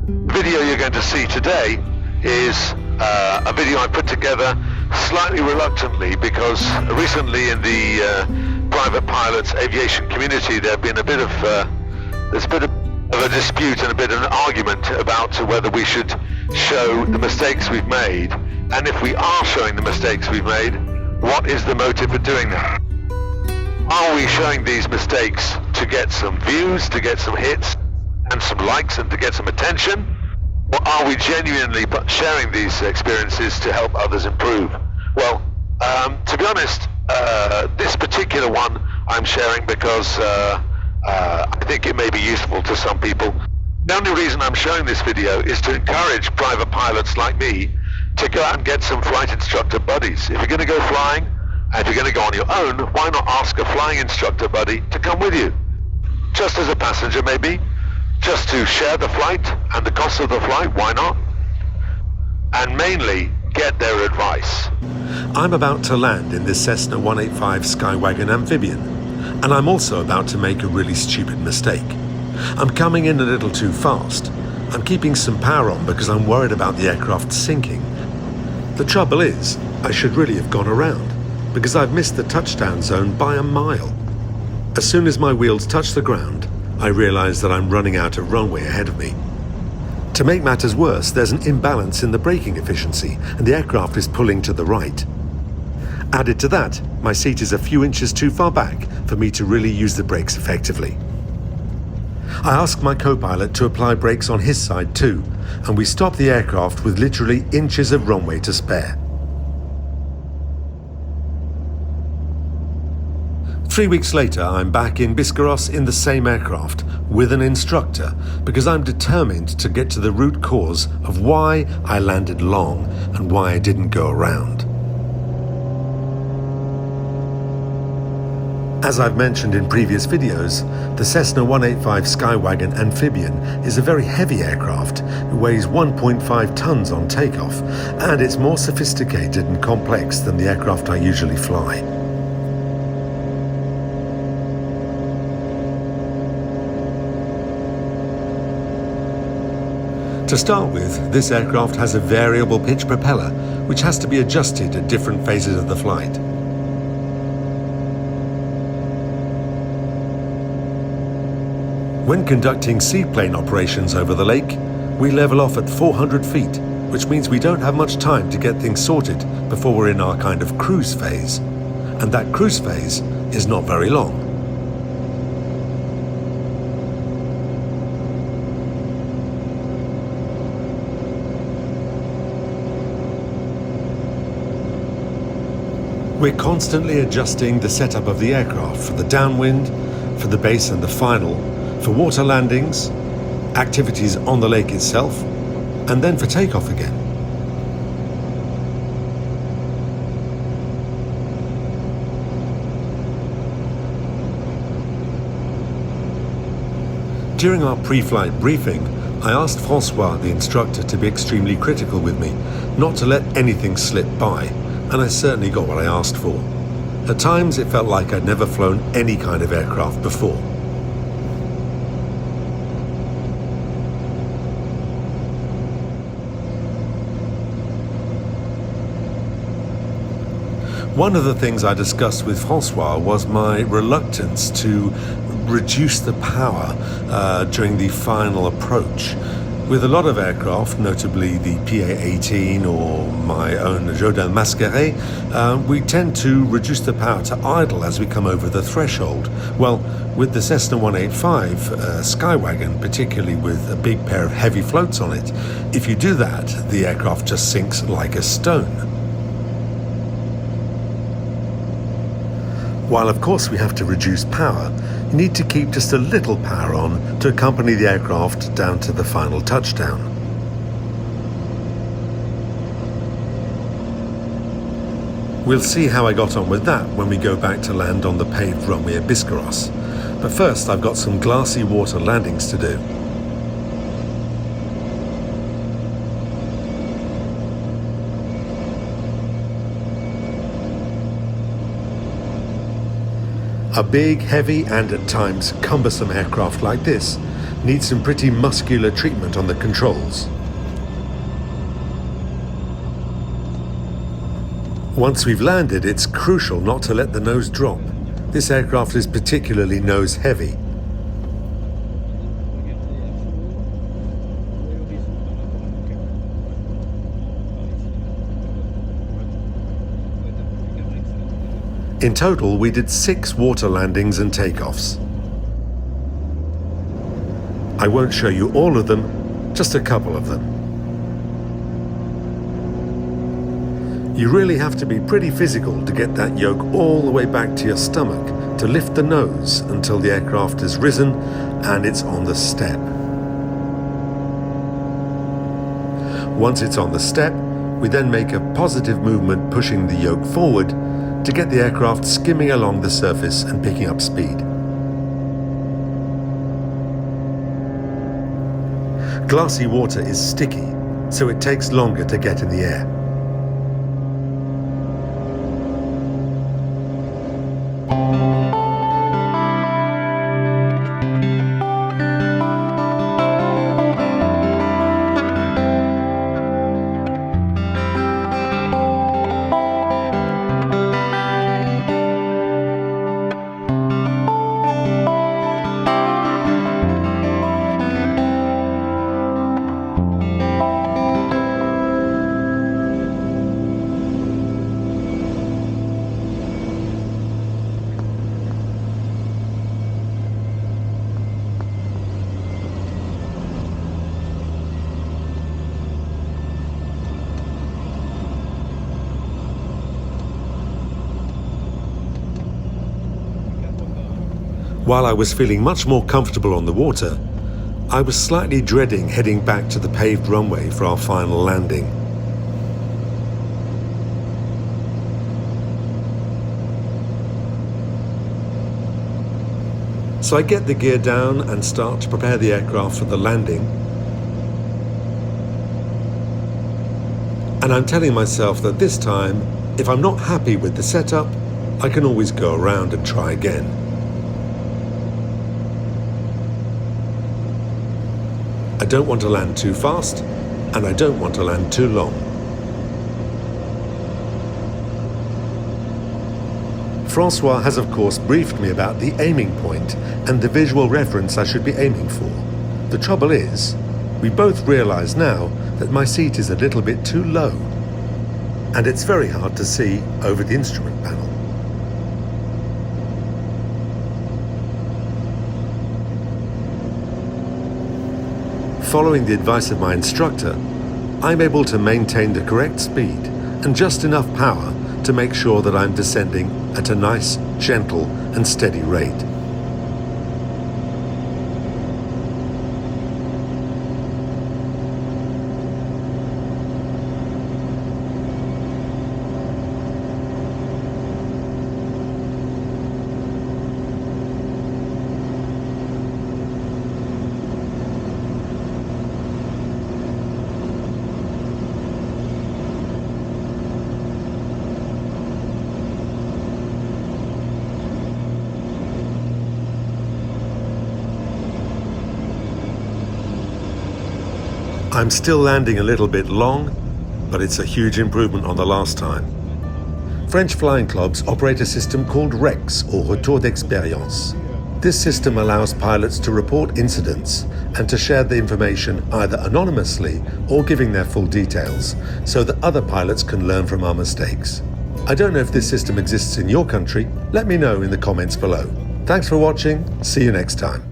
The video you're going to see today is a video I put together slightly reluctantly because recently in the private pilots aviation community there's a bit of a dispute and a bit of an argument about whether we should show the mistakes we've made, and if we are showing the mistakes we've made, what is the motive for doing that? Are we showing these mistakes to get some views, to get some hits and some likes and to get some attention? Or are we genuinely sharing these experiences to help others improve? Well, to be honest, this particular one I'm sharing because I think it may be useful to some people. The only reason I'm showing this video is to encourage private pilots like me to go out and get some flight instructor buddies. If you're going to go flying, and if you're going to go on your own, why not ask a flying instructor buddy to come with you? Just as a passenger maybe, just to share the flight and the cost of the flight, why not? And mainly, get their advice. I'm about to land in this Cessna 185 Skywagon amphibian, and I'm also about to make a really stupid mistake. I'm coming in a little too fast. I'm keeping some power on because I'm worried about the aircraft sinking. The trouble is, I should really have gone around, because I've missed the touchdown zone by a mile. As soon as my wheels touch the ground, I realise that I'm running out of runway ahead of me. To make matters worse, there's an imbalance in the braking efficiency, and the aircraft is pulling to the right. Added to that, my seat is a few inches too far back for me to really use the brakes effectively. I ask my co-pilot to apply brakes on his side too, and we stop the aircraft with literally inches of runway to spare. 3 weeks later, I'm back in Biscarrosse in the same aircraft with an instructor because I'm determined to get to the root cause of why I landed long and why I didn't go around. As I've mentioned in previous videos, the Cessna 185 Skywagon amphibian is a very heavy aircraft. It weighs 1.5 tons on takeoff, and it's more sophisticated and complex than the aircraft I usually fly. To start with, this aircraft has a variable pitch propeller, which has to be adjusted at different phases of the flight. When conducting seaplane operations over the lake, we level off at 400 feet, which means we don't have much time to get things sorted before we're in our kind of cruise phase. And that cruise phase is not very long. We're constantly adjusting the setup of the aircraft for the downwind, for the base and the final, for water landings, activities on the lake itself, and then for takeoff again. During our pre-flight briefing, I asked Francois, the instructor, to be extremely critical with me, not to let anything slip by, and I certainly got what I asked for. At times it felt like I'd never flown any kind of aircraft before. One of the things I discussed with Francois was my reluctance to reduce the power during the final approach. With a lot of aircraft, notably the PA-18 or my own Jodin Mascaret, we tend to reduce the power to idle as we come over the threshold. Well, with the Cessna 185 Skywagon, particularly with a big pair of heavy floats on it, if you do that, the aircraft just sinks like a stone. While of course we have to reduce power, you need to keep just a little power on to accompany the aircraft down to the final touchdown. We'll see how I got on with that when we go back to land on the paved runway at Biscarrosse. But first I've got some glassy water landings to do. A big, heavy and at times cumbersome aircraft like this need some pretty muscular treatment on the controls. Once we've landed, it's crucial not to let the nose drop. This aircraft is particularly nose heavy. In total, we did 6 water landings and takeoffs. I won't show you all of them, just a couple of them. You really have to be pretty physical to get that yoke all the way back to your stomach to lift the nose until the aircraft has risen and it's on the step. Once it's on the step, we then make a positive movement pushing the yoke forward to get the aircraft skimming along the surface and picking up speed. Glassy water is sticky, so it takes longer to get in the air. While I was feeling much more comfortable on the water, I was slightly dreading heading back to the paved runway for our final landing. So I get the gear down and start to prepare the aircraft for the landing. And I'm telling myself that this time, if I'm not happy with the setup, I can always go around and try again. I don't want to land too fast, and I don't want to land too long. Francois has of course briefed me about the aiming point and the visual reference I should be aiming for. The trouble is, we both realise now that my seat is a little bit too low, and it's very hard to see over the instrument panel. Following the advice of my instructor, I'm able to maintain the correct speed and just enough power to make sure that I'm descending at a nice, gentle and steady rate. I'm still landing a little bit long, but it's a huge improvement on the last time. French flying clubs operate a system called REX, or Retour d'Expérience. This system allows pilots to report incidents and to share the information either anonymously or giving their full details, so that other pilots can learn from our mistakes. I don't know if this system exists in your country. Let me know in the comments below. Thanks for watching. See you next time.